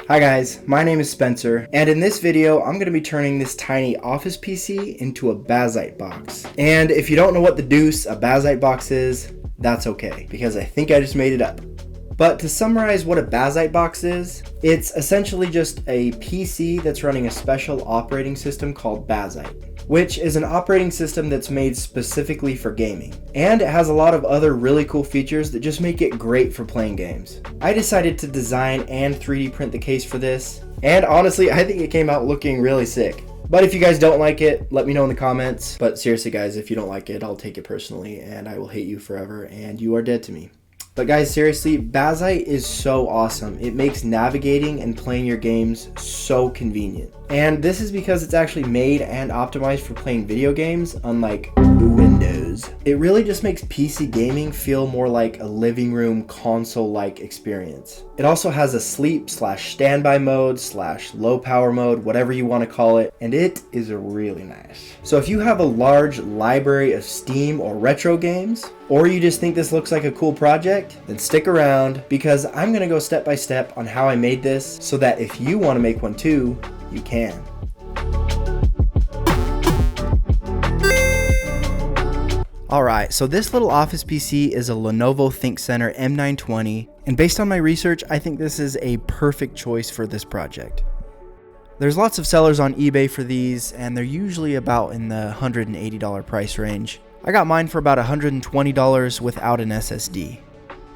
Hi guys, my name is Spencer, and in this video I'm going to be turning this tiny office PC into a Bazzite box. And if you don't know what the deuce a Bazzite box is, that's okay, because I think I just made it up. But to summarize what a Bazzite box is, it's essentially just a PC that's running a special operating system called Bazzite, which is an operating system that's made specifically for gaming. And it has a lot of other really cool features that just make it great for playing games. I decided to design and 3D print the case for this, and honestly, I think it came out looking really sick. But if you guys don't like it, let me know in the comments. But seriously guys, if you don't like it, I'll take it personally and I will hate you forever and you are dead to me. But guys, seriously, Bazzite is so awesome. It makes navigating and playing your games so convenient. And this is because it's actually made and optimized for playing video games, unlike Windows. It really just makes PC gaming feel more like a living room console-like experience. It also has a sleep/standby mode /low power mode, whatever you want to call it, and it is really nice. So if you have a large library of Steam or retro games, or you just think this looks like a cool project, then stick around because I'm going to go step by step on how I made this so that if you want to make one too, you can. Alright, so this little office PC is a Lenovo ThinkCentre M920, and based on my research, I think this is a perfect choice for this project. There's lots of sellers on eBay for these, and they're usually about in the $180 price range. I got mine for about $120 without an SSD.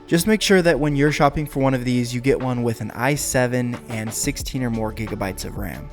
Just make sure that when you're shopping for one of these, you get one with an i7 and 16 or more gigabytes of RAM.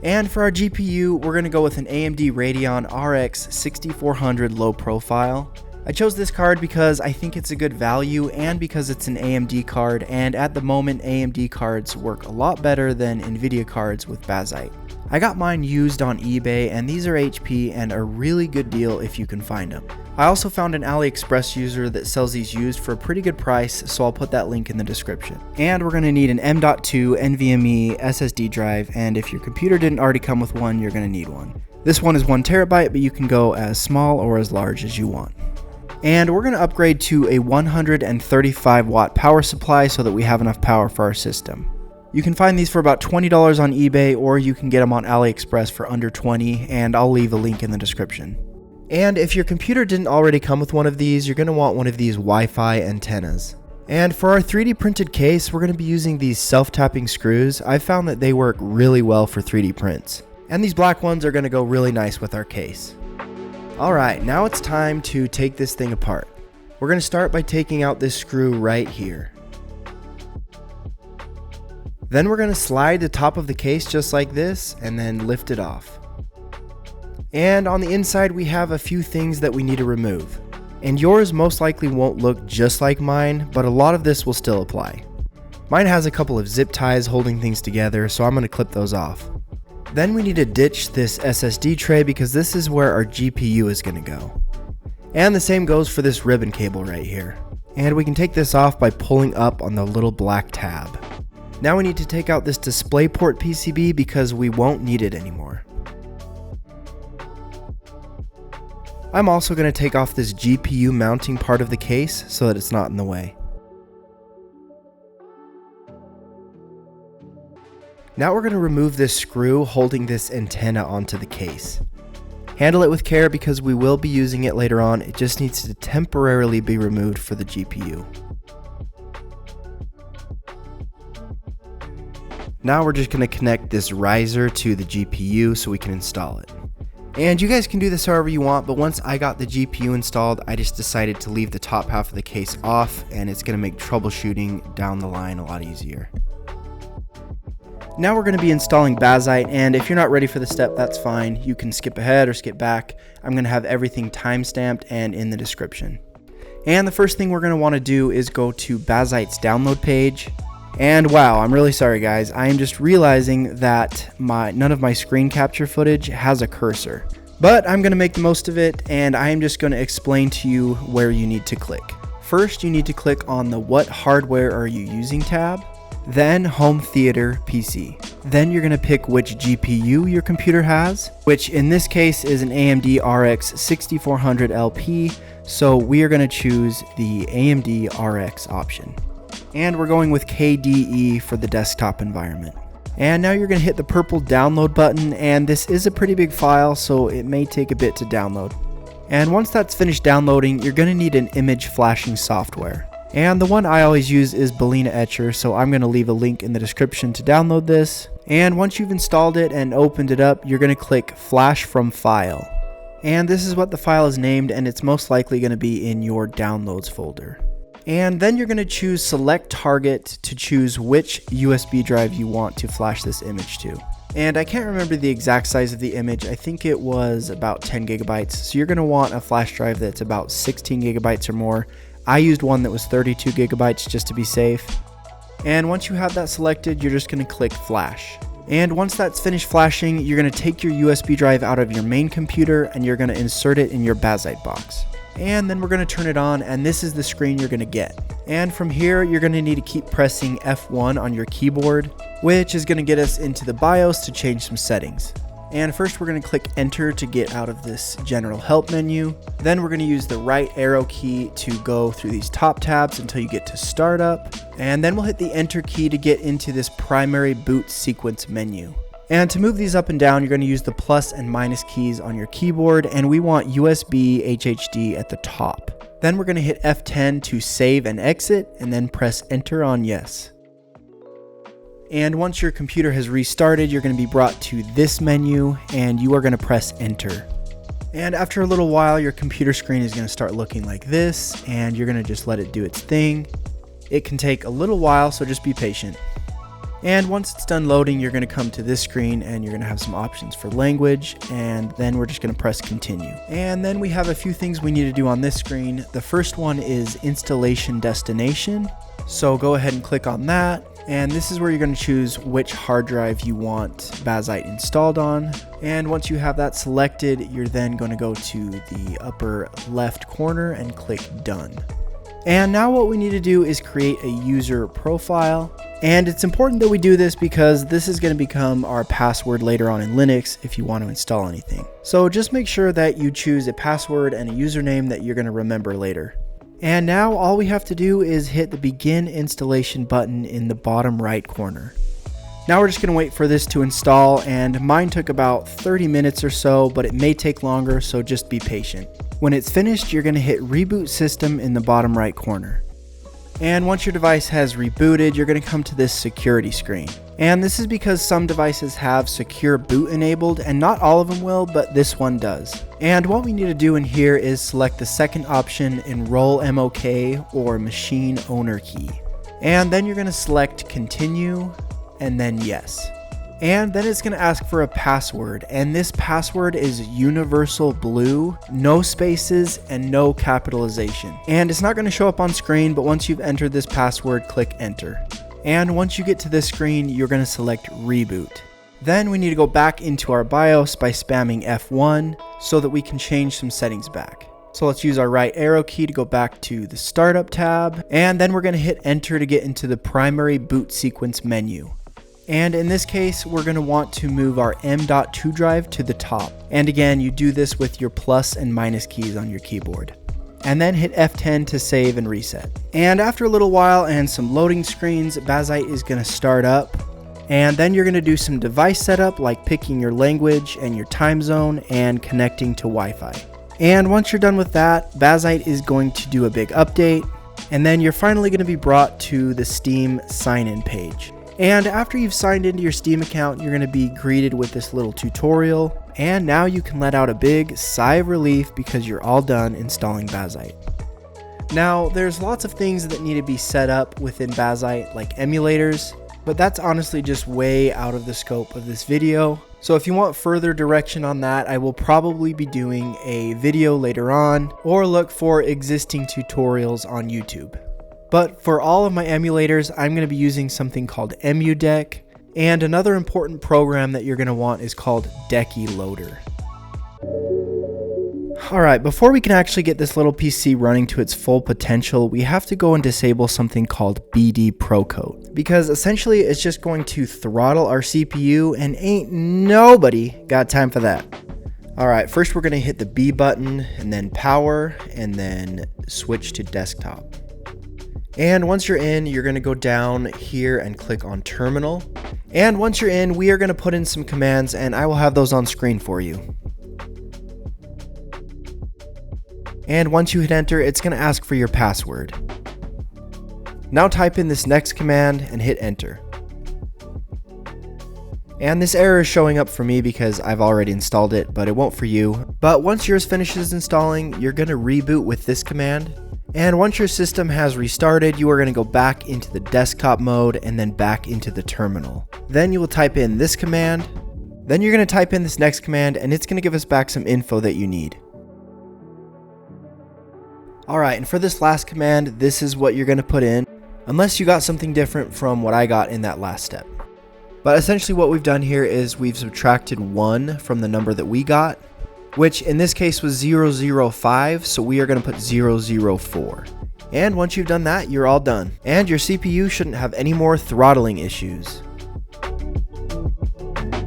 And for our GPU, we're going to go with an AMD Radeon RX 6400 low profile. I chose this card because I think it's a good value and because it's an AMD card, and at the moment AMD cards work a lot better than Nvidia cards with Bazzite. I got mine used on eBay, and these are HP and a really good deal if you can find them. I also found an AliExpress user that sells these used for a pretty good price, so I'll put that link in the description. And we're going to need an M.2 NVMe SSD drive, and if your computer didn't already come with one, you're going to need one. This one is 1 terabyte, but you can go as small or as large as you want. And we're going to upgrade to a 135 watt power supply so that we have enough power for our system. You can find these for about $20 on eBay, or you can get them on AliExpress for under $20, and I'll leave a link in the description. And if your computer didn't already come with one of these, you're going to want one of these Wi-Fi antennas. And for our 3D printed case, we're going to be using these self-tapping screws. I've found that they work really well for 3D prints. And these black ones are going to go really nice with our case. Alright, now it's time to take this thing apart. We're going to start by taking out this screw right here. Then we're going to slide the top of the case just like this and then lift it off. And on the inside we have a few things that we need to remove. And yours most likely won't look just like mine, but a lot of this will still apply. Mine has a couple of zip ties holding things together, so I'm going to clip those off. Then we need to ditch this SSD tray because this is where our GPU is going to go. And the same goes for this ribbon cable right here. And we can take this off by pulling up on the little black tab. Now we need to take out this DisplayPort PCB because we won't need it anymore. I'm also going to take off this GPU mounting part of the case so that it's not in the way. Now we're going to remove this screw holding this antenna onto the case. Handle it with care because we will be using it later on. It just needs to temporarily be removed for the GPU. Now we're just going to connect this riser to the GPU so we can install it. And you guys can do this however you want, but once I got the GPU installed, I just decided to leave the top half of the case off, and it's going to make troubleshooting down the line a lot easier. Now we're going to be installing Bazzite, and if you're not ready for the step, that's fine. You can skip ahead or skip back. I'm going to have everything timestamped and in the description. And the first thing we're going to want to do is go to Bazzite's download page. And wow, I'm really sorry guys, I am just realizing that none of my screen capture footage has a cursor. But I'm going to make the most of it, and I am just going to explain to you where you need to click. First, you need to click on the What Hardware Are You Using tab, then Home Theater PC. Then you're going to pick which GPU your computer has, which in this case is an AMD RX 6400 LP, so we are going to choose the AMD RX option. And we're going with KDE for the desktop environment. And now you're going to hit the purple download button, and this is a pretty big file, so it may take a bit to download. And once that's finished downloading, you're going to need an image flashing software. And the one I always use is Balena Etcher, so I'm going to leave a link in the description to download this. And once you've installed it and opened it up, you're going to click Flash from File. And this is what the file is named, and it's most likely going to be in your Downloads folder. And then you're going to choose Select Target to choose which USB drive you want to flash this image to. And I can't remember the exact size of the image. I think it was about 10 gigabytes. So you're going to want a flash drive that's about 16 gigabytes or more. I used one that was 32 gigabytes just to be safe. And once you have that selected, you're just going to click Flash. And once that's finished flashing, you're going to take your USB drive out of your main computer and you're going to insert it in your Bazzite box. And then we're going to turn it on, and this is the screen you're going to get. And from here, you're going to need to keep pressing F1 on your keyboard, which is going to get us into the BIOS to change some settings. And first we're going to click Enter to get out of this general help menu. Then we're going to use the right arrow key to go through these top tabs until you get to Startup. And then we'll hit the Enter key to get into this primary boot sequence menu. And to move these up and down, you're going to use the plus and minus keys on your keyboard, and we want USB HHD at the top. Then we're going to hit F10 to save and exit, and then press Enter on Yes. And once your computer has restarted, you're going to be brought to this menu, and you are going to press Enter. And after a little while, your computer screen is going to start looking like this, and you're going to just let it do its thing. It can take a little while, so just be patient. And once it's done loading, you're going to come to this screen and you're going to have some options for language, and then we're just going to press continue. And then we have a few things we need to do on this screen. The first one is installation destination. So go ahead and click on that. And this is where you're going to choose which hard drive you want Bazzite installed on. And once you have that selected, you're then going to go to the upper left corner and click done. And now what we need to do is create a user profile. And it's important that we do this because this is going to become our password later on in Linux if you want to install anything. So just make sure that you choose a password and a username that you're going to remember later. And now all we have to do is hit the begin installation button in the bottom right corner. Now we're just going to wait for this to install, and mine took about 30 minutes or so, but it may take longer, so just be patient. When it's finished, you're going to hit reboot system in the bottom right corner. And once your device has rebooted, you're going to come to this security screen. And this is because some devices have secure boot enabled, and not all of them will, but this one does. And what we need to do in here is select the second option, Enroll MOK or Machine Owner Key. And then you're going to select Continue, and then Yes. And then it's going to ask for a password, and this password is universal blue, no spaces, and no capitalization. And it's not going to show up on screen, but once you've entered this password, click enter. And once you get to this screen, you're going to select reboot. Then we need to go back into our BIOS by spamming F1 so that we can change some settings back. So let's use our right arrow key to go back to the Startup tab, and then we're going to hit enter to get into the primary boot sequence menu. And in this case, we're going to want to move our M.2 drive to the top. And again, you do this with your plus and minus keys on your keyboard. And then hit F10 to save and reset. And after a little while and some loading screens, Bazzite is going to start up. And then you're going to do some device setup, like picking your language and your time zone and connecting to Wi-Fi. And once you're done with that, Bazzite is going to do a big update. And then you're finally going to be brought to the Steam sign-in page. And after you've signed into your Steam account, you're going to be greeted with this little tutorial. And now you can let out a big sigh of relief because you're all done installing Bazzite. Now, there's lots of things that need to be set up within Bazzite, like emulators, but that's honestly just way out of the scope of this video. So if you want further direction on that, I will probably be doing a video later on, or look for existing tutorials on YouTube. But for all of my emulators, I'm going to be using something called EmuDeck, and another important program that you're going to want is called Decky Loader. Alright, before we can actually get this little PC running to its full potential, we have to go and disable something called BD ProCoat, because essentially it's just going to throttle our CPU, and ain't nobody got time for that. Alright, first we're going to hit the B button, and then power, and then switch to desktop. And once you're in, you're going to go down here and click on terminal. And once you're in, we are going to put in some commands, and I will have those on screen for you. And once you hit enter, it's going to ask for your password. Now type in this next command and hit enter. And this error is showing up for me because I've already installed it, but it won't for you. But once yours finishes installing, you're going to reboot with this command. And once your system has restarted, you are going to go back into the desktop mode and then back into the terminal. Then you will type in this command. Then you're going to type in this next command, and it's going to give us back some info that you need. Alright, and for this last command, this is what you're going to put in, unless you got something different from what I got in that last step. But essentially what we've done here is we've subtracted 1 from the number that we got, which in this case was 005, so we are going to put 004. And once you've done that, you're all done. And your CPU shouldn't have any more throttling issues.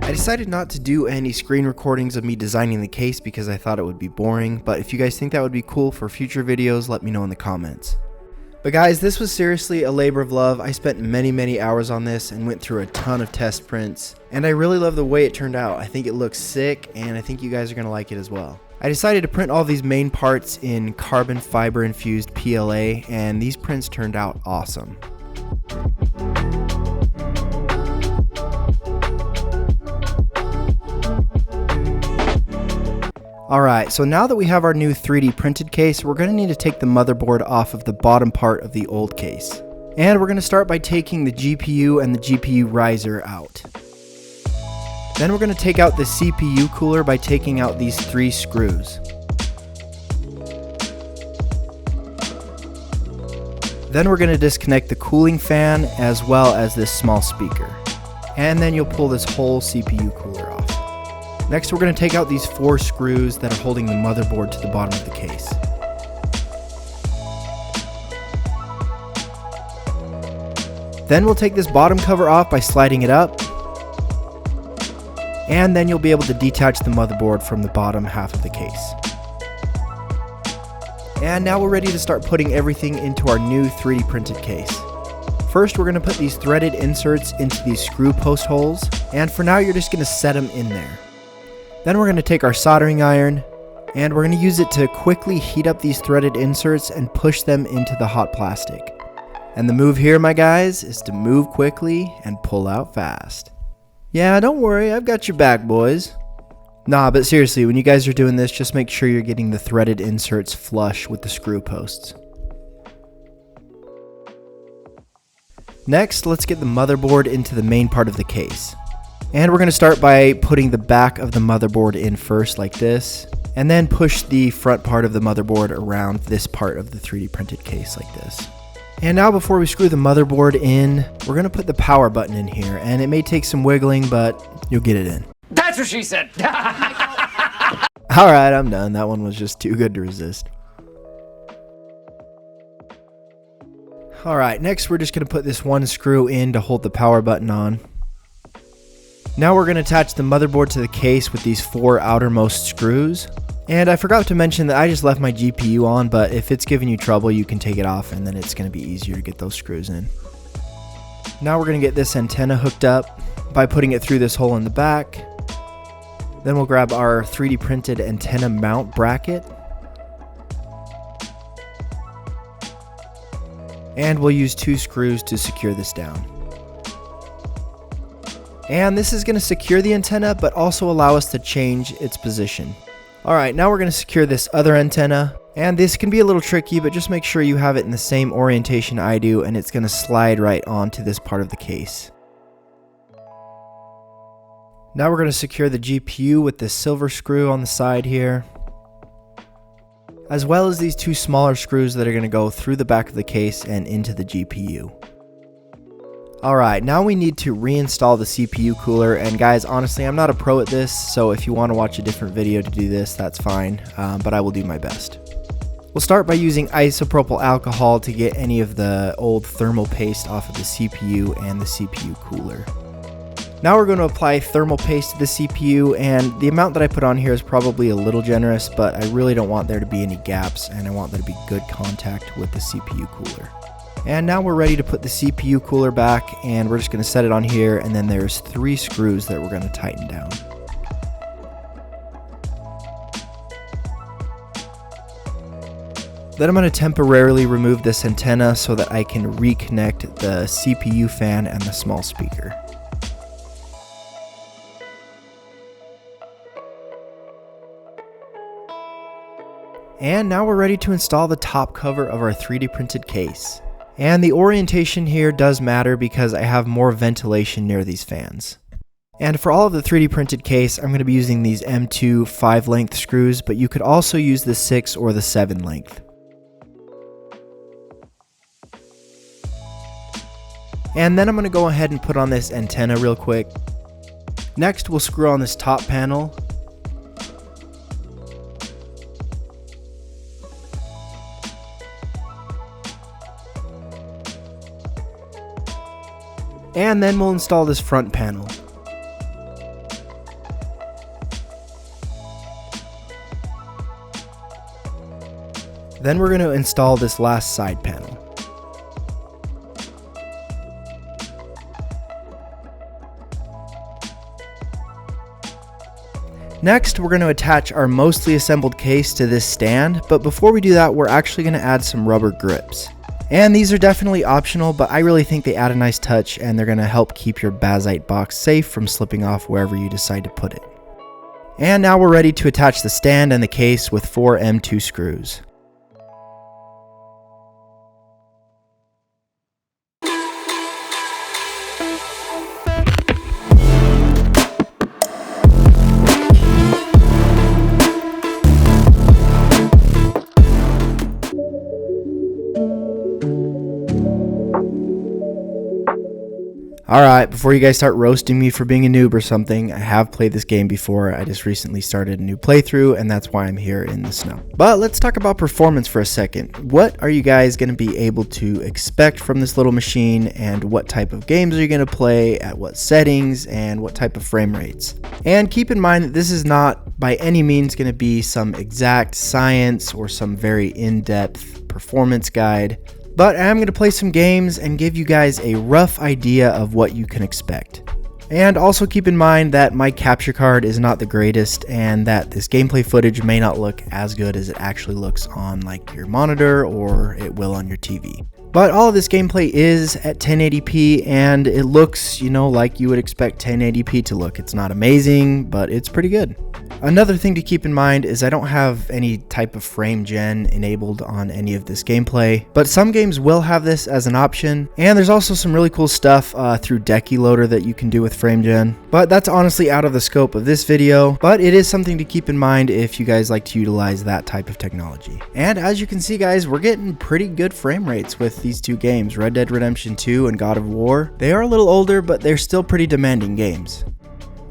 I decided not to do any screen recordings of me designing the case because I thought it would be boring, but if you guys think that would be cool for future videos, let me know in the comments. But guys, this was seriously a labor of love. I spent many hours on this and went through a ton of test prints, and I really love the way it turned out. I think it looks sick, and I think you guys are going to like it as well. I decided to print all these main parts in carbon fiber infused PLA, and these prints turned out awesome. Alright, so now that we have our new 3D printed case, we're going to need to take the motherboard off of the bottom part of the old case. And we're going to start by taking the GPU and the GPU riser out. Then we're going to take out the CPU cooler by taking out these 3 screws. Then we're going to disconnect the cooling fan as well as this small speaker. And then you'll pull this whole CPU cooler off. Next, we're going to take out these 4 screws that are holding the motherboard to the bottom of the case. Then we'll take this bottom cover off by sliding it up. And then you'll be able to detach the motherboard from the bottom half of the case. And now we're ready to start putting everything into our new 3D printed case. First, we're going to put these threaded inserts into these screw post holes. And for now, you're just going to set them in there. Then we're going to take our soldering iron, and we're going to use it to quickly heat up these threaded inserts and push them into the hot plastic. And the move here, my guys, is to move quickly and pull out fast. Yeah, don't worry, I've got your back, boys. Nah, but seriously, when you guys are doing this, just make sure you're getting the threaded inserts flush with the screw posts. Next, let's get the motherboard into the main part of the case. And we're going to start by putting the back of the motherboard in first like this, and then push the front part of the motherboard around this part of the 3D printed case like this. And now before we screw the motherboard in, we're going to put the power button in here, and it may take some wiggling, but you'll get it in. That's what she said! Alright, I'm done. That one was just too good to resist. Alright, next we're just going to put this one screw in to hold the power button on. Now we're going to attach the motherboard to the case with these 4 outermost screws. And I forgot to mention that I just left my GPU on, but if it's giving you trouble, you can take it off and then it's going to be easier to get those screws in. Now we're going to get this antenna hooked up by putting it through this hole in the back. Then we'll grab our 3D printed antenna mount bracket. And we'll use 2 screws to secure this down. And this is going to secure the antenna, but also allow us to change its position. Alright, now we're going to secure this other antenna. And this can be a little tricky, but just make sure you have it in the same orientation I do, and it's going to slide right onto this part of the case. Now we're going to secure the GPU with this silver screw on the side here, as well as these 2 smaller screws that are going to go through the back of the case and into the GPU. Alright, now we need to reinstall the CPU cooler, and guys, honestly, I'm not a pro at this, so if you want to watch a different video to do this, that's fine, but I will do my best. We'll start by using isopropyl alcohol to get any of the old thermal paste off of the CPU and the CPU cooler. Now we're going to apply thermal paste to the CPU, and the amount that I put on here is probably a little generous, but I really don't want there to be any gaps, and I want there to be good contact with the CPU cooler. And now we're ready to put the CPU cooler back, and we're just going to set it on here, and then there's 3 screws that we're going to tighten down. Then I'm going to temporarily remove this antenna so that I can reconnect the CPU fan and the small speaker. And now we're ready to install the top cover of our 3D printed case. And the orientation here does matter because I have more ventilation near these fans. And for all of the 3D printed case, I'm going to be using these M2 5 length screws, but you could also use the 6 or the 7 length. And then I'm going to go ahead and put on this antenna real quick. Next, we'll screw on this top panel. And then we'll install this front panel. Then we're going to install this last side panel. Next, we're going to attach our mostly assembled case to this stand, but before we do that, we're actually going to add some rubber grips. And these are definitely optional, but I really think they add a nice touch, and they're going to help keep your Bazzite box safe from slipping off wherever you decide to put it. And now we're ready to attach the stand and the case with 4 M2 screws. Alright, before you guys start roasting me for being a noob or something, I have played this game before. I just recently started a new playthrough, and that's why I'm here in the snow. But let's talk about performance for a second. What are you guys going to be able to expect from this little machine, and what type of games are you going to play, at what settings, and what type of frame rates? And keep in mind that this is not by any means going to be some exact science or some very in-depth performance guide. But I'm going to play some games and give you guys a rough idea of what you can expect. And also keep in mind that my capture card is not the greatest, and that this gameplay footage may not look as good as it actually looks on like your monitor or it will on your TV. But all of this gameplay is at 1080p, and it looks, like you would expect 1080p to look. It's not amazing, but it's pretty good. Another thing to keep in mind is I don't have any type of frame gen enabled on any of this gameplay, but some games will have this as an option, and there's also some really cool stuff through Decky Loader that you can do with frame gen, but that's honestly out of the scope of this video, but it is something to keep in mind if you guys like to utilize that type of technology. And as you can see, guys, we're getting pretty good frame rates with these two games, Red Dead Redemption 2 and God of War. They are a little older, but they're still pretty demanding games.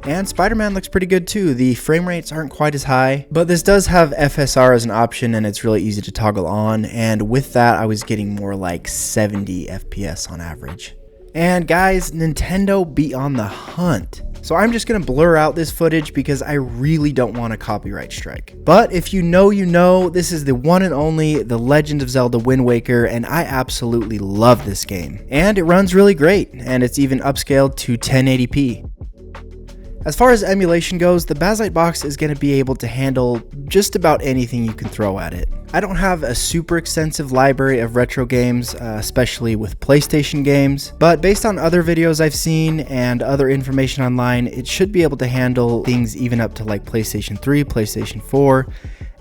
And Spider-Man looks pretty good too. The frame rates aren't quite as high, but this does have FSR as an option, and it's really easy to toggle on, and with that I was getting more like 70 FPS on average. And guys, Nintendo be on the hunt. So I'm just going to blur out this footage because I really don't want a copyright strike. But if you know, this is the one and only The Legend of Zelda Wind Waker, and I absolutely love this game. And it runs really great, and it's even upscaled to 1080p. As far as emulation goes, the Bazzite box is going to be able to handle just about anything you can throw at it. I don't have a super extensive library of retro games, especially with PlayStation games, but based on other videos I've seen and other information online, it should be able to handle things even up to like PlayStation 3, PlayStation 4,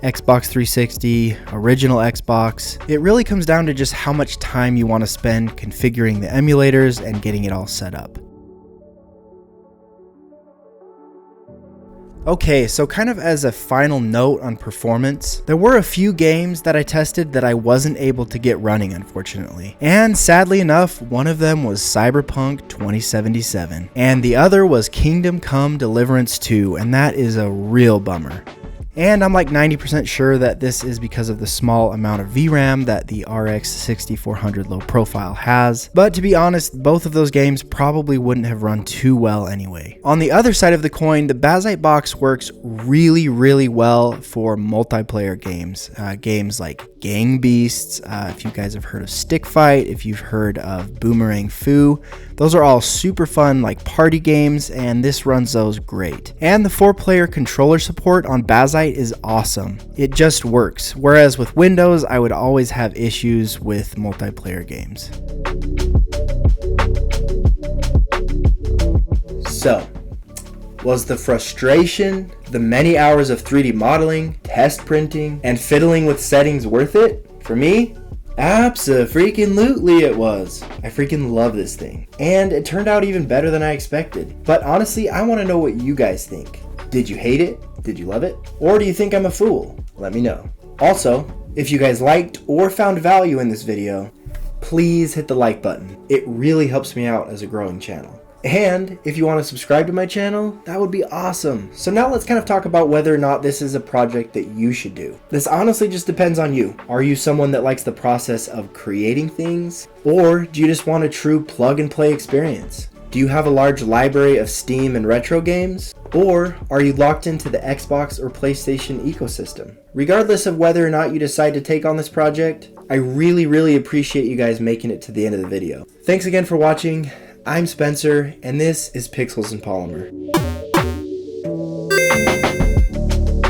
Xbox 360, original Xbox. It really comes down to just how much time you want to spend configuring the emulators and getting it all set up. Okay, so kind of as a final note on performance, there were a few games that I tested that I wasn't able to get running, unfortunately. And sadly enough, one of them was Cyberpunk 2077, and the other was Kingdom Come Deliverance 2, and that is a real bummer. And I'm like 90% sure that this is because of the small amount of VRAM that the RX 6400 low profile has. But to be honest, both of those games probably wouldn't have run too well anyway. On the other side of the coin, the Bazzite box works really well for multiplayer games. Games like Gang Beasts, if you guys have heard of Stick Fight, if you've heard of Boomerang Fu, those are all super fun like party games, and this runs those great. And the 4-player controller support on Bazzite is awesome. It just works. Whereas with Windows, I would always have issues with multiplayer games. So, was the frustration, the many hours of 3D modeling, test printing, and fiddling with settings worth it? For me, abso-freaking-lutely it was. I freaking love this thing. And it turned out even better than I expected. But honestly, I want to know what you guys think. Did you hate it? Did you love it? Or do you think I'm a fool? Let me know. Also, if you guys liked or found value in this video, please hit the like button. It really helps me out as a growing channel. And if you want to subscribe to my channel, that would be awesome. So now let's kind of talk about whether or not this is a project that you should do. This honestly just depends on you. Are you someone that likes the process of creating things? Or do you just want a true plug and play experience? Do you have a large library of Steam and retro games? Or are you locked into the Xbox or PlayStation ecosystem? Regardless of whether or not you decide to take on this project, I really appreciate you guys making it to the end of the video. Thanks again for watching. I'm Spencer, and this is Pixels and Polymer.